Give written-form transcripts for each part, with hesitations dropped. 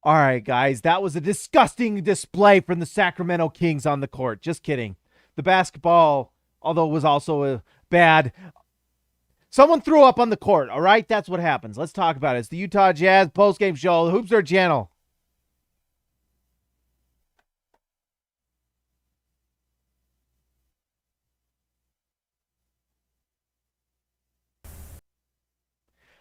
All right, guys, that was a disgusting display from the Sacramento Kings on the court. Just kidding. The basketball, although it was also bad, someone threw up on the court. All right, that's what happens. Let's talk about it. It's the Utah Jazz postgame show. The Hoopster channel.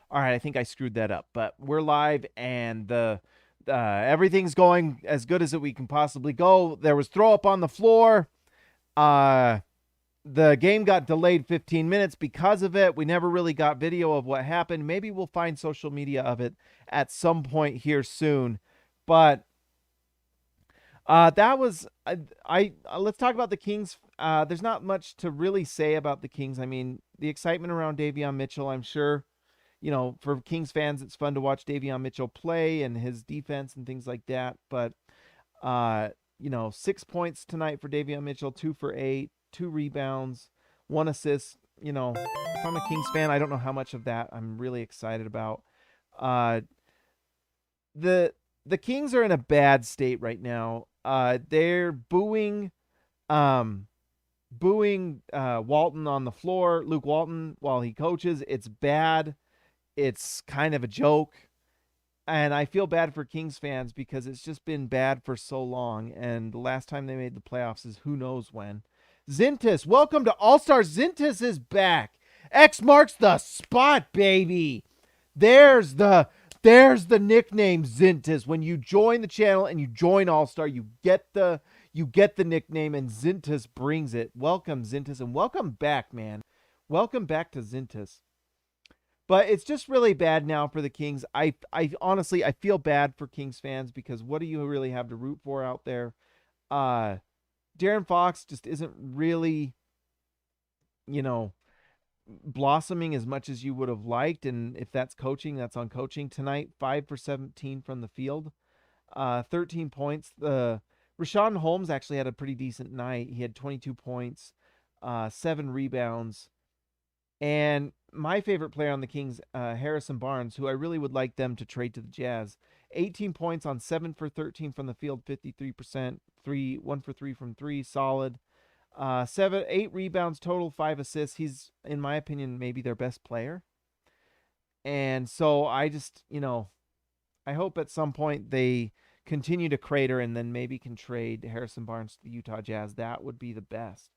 All right, I think I screwed that up, but we're live and the everything's going as good as we can possibly go. There was throw up on the floor. Uh, the game got delayed 15 minutes because of it. We never really got video of what happened. Maybe we'll find social media of it at some point here soon. But that was I let's talk about the Kings. There's not much to really say about the Kings. I mean, the excitement around Davion Mitchell, I'm sure, for Kings fans, it's fun to watch Davion Mitchell play and his defense and things like that. But, 6 points tonight for Davion Mitchell, 2 for 8, 2 rebounds, 1 assist. If I'm a Kings fan, I don't know how much of that I'm really excited about. Uh, the the Kings are in a bad state right now. They're um, booing Walton on the floor, Luke Walton, while he coaches. It's bad. It's kind of a joke. And I feel bad for Kings fans because it's just been bad for so long. And the last time they made the playoffs is who knows when. Zintis, welcome to All Stars. Zintis is back. X marks the spot, baby. There's the nickname Zintis. When you join the channel and you join All Star, you get the nickname, and Zintis brings it. Welcome, Zintis, and welcome back, man. Welcome back to Zintis. But it's just really bad now for the Kings. I honestly, I feel bad for Kings fans because what do you really have to root for out there? De'Aaron Fox just isn't really, you know, blossoming as much as you would have liked. And if that's coaching, that's on coaching tonight. 5 for 17 from the field, 13 points. Rashawn Holmes actually had a pretty decent night. He had 22 points, 7 rebounds. And my favorite player on the Kings, Harrison Barnes, who I really would like them to trade to the Jazz. 18 points on 7 for 13 from the field, 53%, 1 for 3 from 3, solid. 8 rebounds total, 5 assists. He's, in my opinion, maybe their best player. And so I just, I hope at some point they continue to crater and then maybe can trade Harrison Barnes to the Utah Jazz. That would be the best.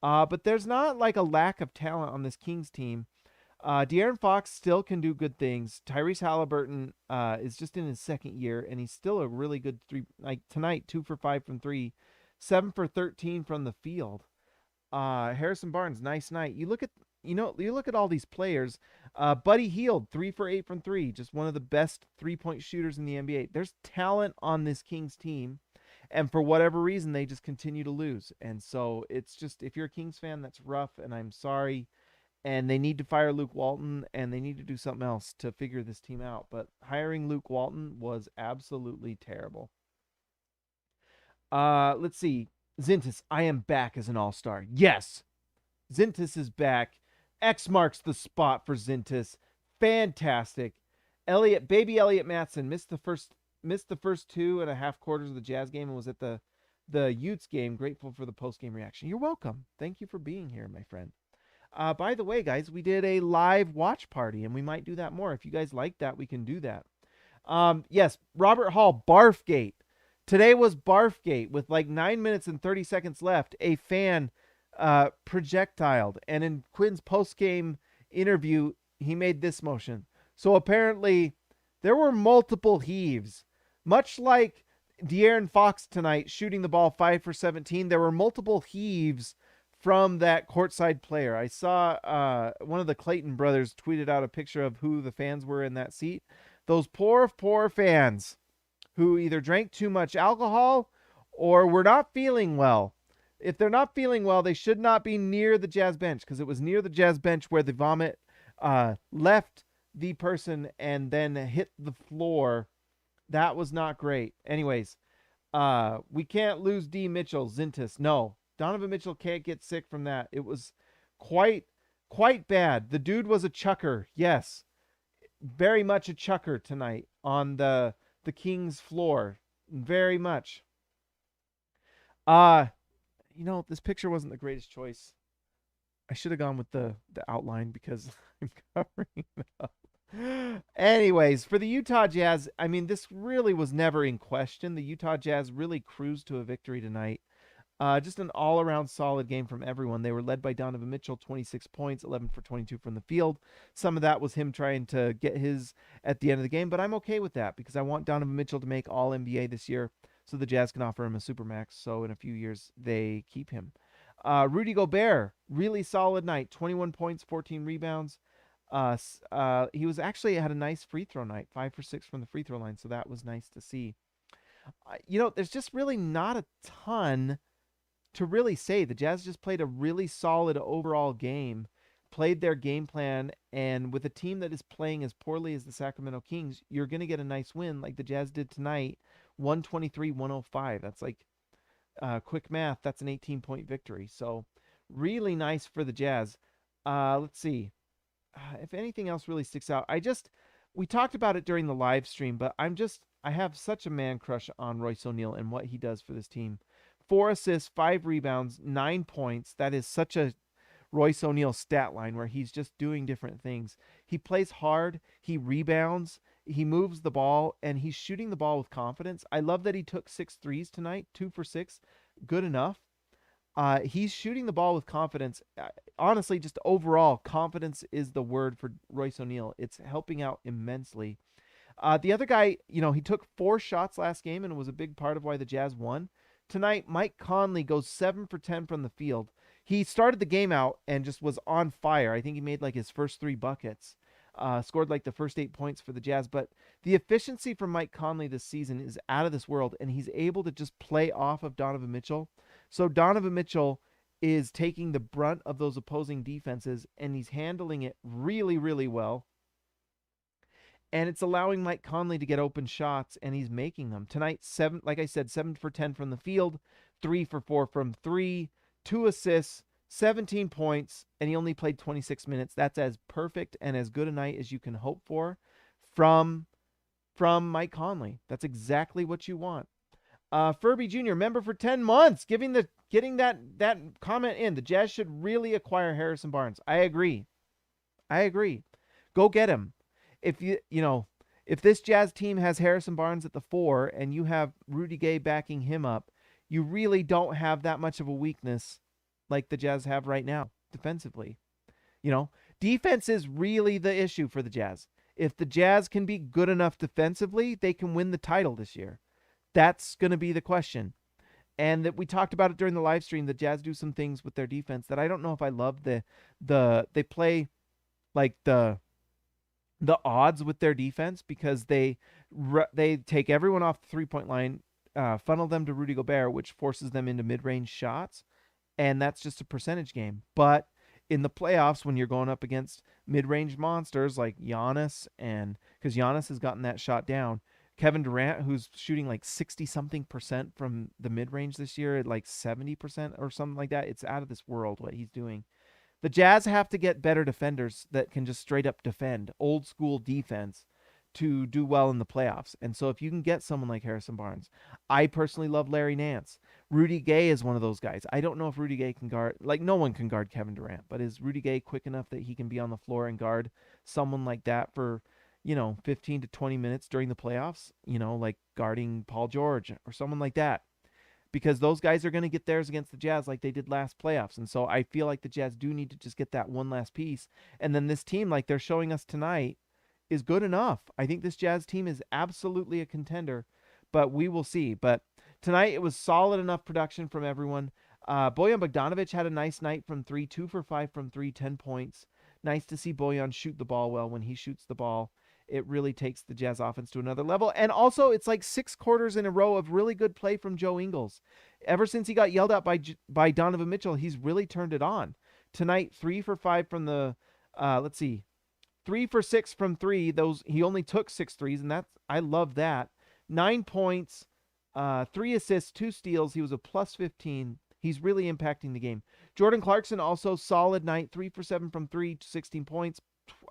But there's not like a lack of talent on this Kings team. De'Aaron Fox still can do good things. Tyrese Halliburton is just in his second year, and he's still a really good three. Like tonight, 2 for 5 from 3, 7 for 13 from the field. Harrison Barnes, nice night. You look at all these players. Buddy Hield, 3 for 8 from 3, just one of the best 3-point shooters in the NBA. There's talent on this Kings team. And for whatever reason, they just continue to lose. And so it's just, if you're a Kings fan, that's rough, and I'm sorry. And they need to fire Luke Walton, and they need to do something else to figure this team out. But hiring Luke Walton was absolutely terrible. Let's see. Zintis, I am back as an all-star. Yes, Zintis is back. X marks the spot for Zintis. Fantastic. Baby Elliot Matson missed the first 2.5 quarters of the Jazz game and was at the Utes game. Grateful for the post-game reaction. You're welcome. Thank you for being here, my friend. By the way, guys, we did a live watch party, and we might do that more. If you guys like that, we can do that. Yes, Robert Hall, Barfgate. Today was Barfgate with like 9 minutes and 30 seconds left. A fan projectiled, and in Quinn's post-game interview, he made this motion. So apparently, there were multiple heaves. Much like De'Aaron Fox tonight shooting the ball 5 for 17, there were multiple heaves from that courtside player. I saw one of the Clayton brothers tweeted out a picture of who the fans were in that seat. Those poor fans who either drank too much alcohol or were not feeling well. If they're not feeling well, they should not be near the Jazz bench, because it was near the Jazz bench where the vomit left the person and then hit the floor. That was not great. Anyways, we can't lose D. Mitchell, Zintis. No, Donovan Mitchell can't get sick from that. It was quite bad. The dude was a chucker. Yes, very much a chucker tonight on the the Kings floor very much. Uh, this picture wasn't the greatest choice. I should have gone with the outline because I'm covering it up. Anyways, for the Utah Jazz, I mean, this really was never in question. The Utah Jazz really cruised to a victory tonight. Just an all-around solid game from everyone. They were led by Donovan Mitchell, 26 points, 11 for 22 from the field. Some of that was him trying to get his at the end of the game, but I'm okay with that because I want Donovan Mitchell to make all NBA this year so the Jazz can offer him a supermax, so in a few years they keep him. Rudy Gobert, really solid night, 21 points, 14 rebounds. He was actually had a nice free throw night, 5 for 6 from the free throw line, so that was nice to see. There's just really not a ton to really say. The Jazz just played a really solid overall game, played their game plan, and with a team that is playing as poorly as the Sacramento Kings, you're going to get a nice win like the Jazz did tonight, 123-105. That's like quick math. That's an 18-point victory. So really nice for the Jazz. Let's see. If anything else really sticks out, we talked about it during the live stream, but I have such a man crush on Royce O'Neal and what he does for this team. 4 assists, 5 rebounds, 9 points. That is such a Royce O'Neal stat line where he's just doing different things. He plays hard, he rebounds, he moves the ball, and he's shooting the ball with confidence. I love that he took 6 threes tonight, 2 for 6. Good enough. He's shooting the ball with confidence. Honestly, just overall, confidence is the word for Royce O'Neal. It's helping out immensely. The other guy, he took 4 shots last game and was a big part of why the Jazz won. Tonight, Mike Conley goes 7 for 10 from the field. He started the game out and just was on fire. I think he made like his first 3 buckets. Scored like the first 8 points for the Jazz. But the efficiency from Mike Conley this season is out of this world, and he's able to just play off of Donovan Mitchell. So Donovan Mitchell is taking the brunt of those opposing defenses, and he's handling it really, really well. And it's allowing Mike Conley to get open shots, and he's making them. Tonight, 7 for 10 from the field, 3 for 4 from 3, 2 assists, 17 points, and he only played 26 minutes. That's as perfect and as good a night as you can hope for from Mike Conley. That's exactly what you want. Furby Jr., member for 10 months, getting that comment in. The Jazz should really acquire Harrison Barnes. I agree. Go get him. If this Jazz team has Harrison Barnes at the 4 and you have Rudy Gay backing him up, you really don't have that much of a weakness like the Jazz have right now defensively. Defense is really the issue for the Jazz. If the Jazz can be good enough defensively, they can win the title this year. That's going to be the question. And that we talked about it during the live stream. The Jazz do some things with their defense that I don't know if I love. They play like the odds with their defense because they take everyone off the 3-point line, funnel them to Rudy Gobert, which forces them into mid-range shots, and that's just a percentage game. But in the playoffs, when you're going up against mid-range monsters like Giannis, and because Giannis has gotten that shot down, Kevin Durant, who's shooting like 60-something% from the mid-range this year, at like 70% or something like that, it's out of this world what he's doing. The Jazz have to get better defenders that can just straight up defend, old school defense, to do well in the playoffs. And so if you can get someone like Harrison Barnes, I personally love Larry Nance. Rudy Gay is one of those guys. I don't know if Rudy Gay can guard, like no one can guard Kevin Durant, but is Rudy Gay quick enough that he can be on the floor and guard someone like that for, 15 to 20 minutes during the playoffs, like guarding Paul George or someone like that? Because those guys are going to get theirs against the Jazz like they did last playoffs. And so I feel like the Jazz do need to just get that one last piece. And then this team, like they're showing us tonight, is good enough. I think this Jazz team is absolutely a contender, but we will see. But tonight it was solid enough production from everyone. Bojan Bogdanovic had a nice night from 3, 2 for 5 from 3, 10 points. Nice to see Bojan shoot the ball well. When he shoots the ball, it really takes the Jazz offense to another level. And also, it's like 6 quarters in a row of really good play from Joe Ingles. Ever since he got yelled at by Donovan Mitchell, he's really turned it on. Tonight, 3 for 5 from the, 3 for 6 from 3. He only took 6 threes, and I love that. 9 points, 3 assists, 2 steals. He was a plus 15. He's really impacting the game. Jordan Clarkson, also solid night, 3 for 7 from 3, 16 points.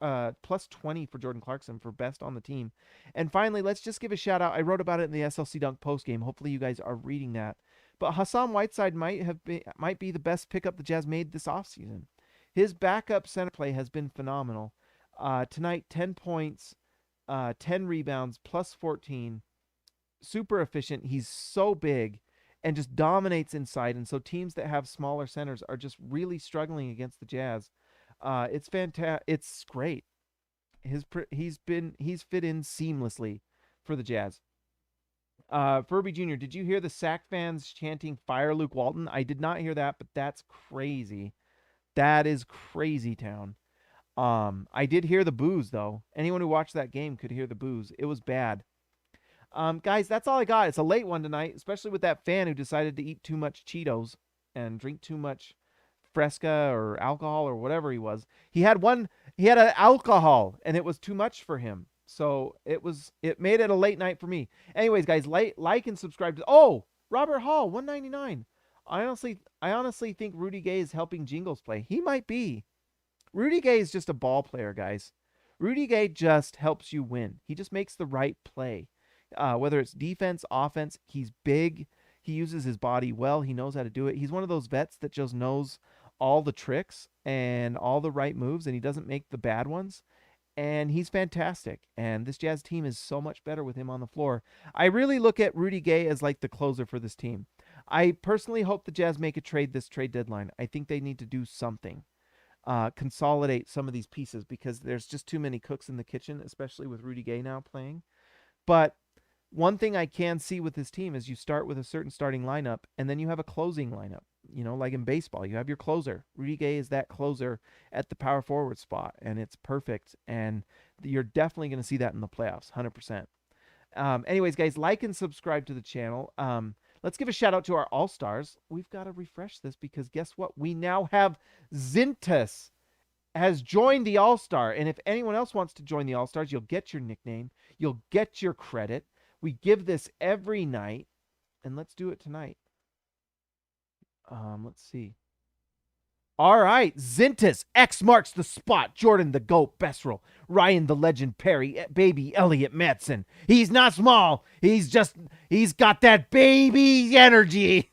plus 20 for Jordan Clarkson for best on the team. And finally, let's just give a shout out. I wrote about it in the SLC Dunk post game. Hopefully, you guys are reading that. But Hassan Whiteside might be the best pickup the Jazz made this offseason. His backup center play has been phenomenal. Tonight, 10 points, 10 rebounds, plus 14. Super efficient. He's so big and just dominates inside. And so teams that have smaller centers are just really struggling against the Jazz. It's fantastic. It's great. He's fit in seamlessly for the Jazz. Furby Jr., did you hear the Sac fans chanting "Fire Luke Walton"? I did not hear that, but that's crazy. That is crazy town. I did hear the boos though. Anyone who watched that game could hear the boos. It was bad. Guys, that's all I got. It's a late one tonight, especially with that fan who decided to eat too much Cheetos and drink too much Fresca or alcohol or whatever he was. He had an alcohol and it was too much for him. So it made it a late night for me. Anyways, guys, like and subscribe to Robert Hall, 199. I honestly think Rudy Gay is helping Jingles play. He might be. Rudy Gay is just a ball player, guys. Rudy Gay just helps you win. He just makes the right play. Whether it's defense, offense, he's big. He uses his body well. He knows how to do it. He's one of those vets that just knows all the tricks and all the right moves, and he doesn't make the bad ones. And he's fantastic. And this Jazz team is so much better with him on the floor. I really look at Rudy Gay as like the closer for this team. I personally hope the Jazz make a trade this trade deadline. I think they need to do something. Consolidate some of these pieces because there's just too many cooks in the kitchen, especially with Rudy Gay now playing. But one thing I can see with this team is you start with a certain starting lineup and then you have a closing lineup. You know, like in baseball, you have your closer. Rudy Gay is that closer at the power forward spot, and it's perfect. And you're definitely going to see that in the playoffs, 100%. Anyways, guys, like and subscribe to the channel. Let's give a shout out to our All-Stars. We've got to refresh this because guess what? We now have Zintas has joined the All-Star. And if anyone else wants to join the All-Stars, you'll get your nickname. You'll get your credit. We give this every night. And let's do it tonight. Let's see. All right, Zintas, X marks the spot. Jordan the GOAT, Bessrel, Ryan the Legend, Perry, baby Elliot Matson. He's not small. He's got that baby energy.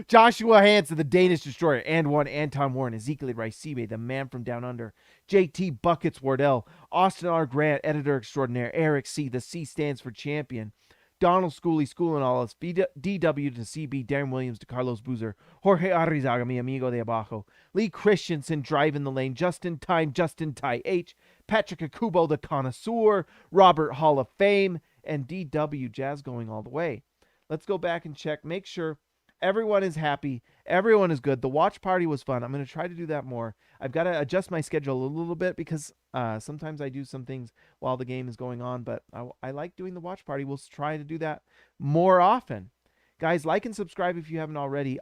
Joshua Hansen, the Danish Destroyer, and one Anton Warren, Ezekiel Raisibe, the man from down under, JT Buckets Wardell, Austin R. Grant, editor extraordinaire, Eric C. The C stands for champion. Donald Schooley, schooling all us. DW to CB, Darren Williams to Carlos Boozer, Jorge Arrizaga, mi amigo de abajo, Lee Christensen driving the lane, Justin Ty H, Patrick Akubo, the connoisseur, Robert Hall of Fame, and DW Jazz going all the way. Let's go back and check. Make sure everyone is happy. Everyone is good. The watch party was fun. I'm going to try to do that more. I've got to adjust my schedule a little bit because sometimes I do some things while the game is going on, but I like doing the watch party. We'll try to do that more often. Guys, like and subscribe if you haven't already.